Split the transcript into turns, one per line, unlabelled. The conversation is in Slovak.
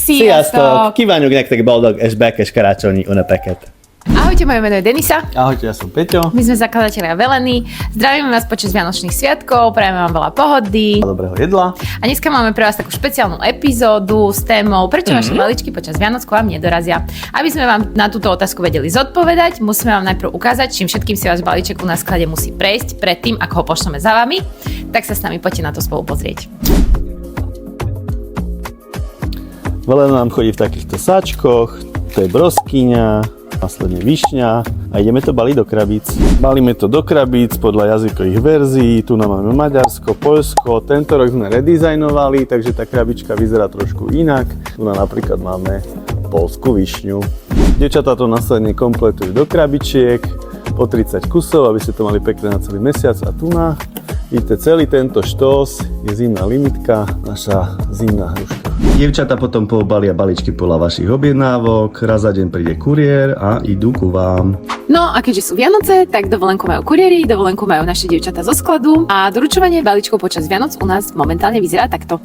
Sziasztok! Kívánjuk nektek boldog és békés karácsonyi ünnepeket!
Ahojte, moje meno je Denisa.
Ahojte, ja som Peťo.
My sme zakladatelia Veleny. Zdravíme vás počas Vianočných sviatkov, prajeme vám veľa pohody.
A dobrého jedla.
A dneska máme pre vás takú špeciálnu epizódu s témou, prečo vaše maličky počas Vianoc k vám nedorazia. Aby sme vám na túto otázku vedeli zodpovedať, musíme vám najprv ukázať, čím všetkým si váš balíček u nás v sklade musí prejsť predtým, ako ho pošleme za vami. Tak sa s nami poďte na to spolu pozrieť.
Velena nám chodí v takýchto sáčkoch, to je broskyňa, následne višňa a ideme to baliť do krabíc. Balíme to do krabíc podľa jazykových verzií, tu nám máme Maďarsko, Poľsko, tento rok sme redizajnovali, takže tá krabička vyzerá trošku inak. Tu napríklad máme poľskú višňu. Dievčatá to následne kompletujú do krabičiek po 30 kusov, aby ste to mali pekné na celý mesiac a tu na vidíte, celý tento štós je zimná limitka, naša zimná hruška. Dievčatá potom pobalia balíčky podľa vašich objednávok, raz za deň príde kuriér a idú ku vám.
No a keďže sú Vianoce, tak dovolenku majú kuriéri, dovolenku majú naše dievčatá zo skladu a doručovanie balíčkov počas Vianoc u nás momentálne vyzerá takto.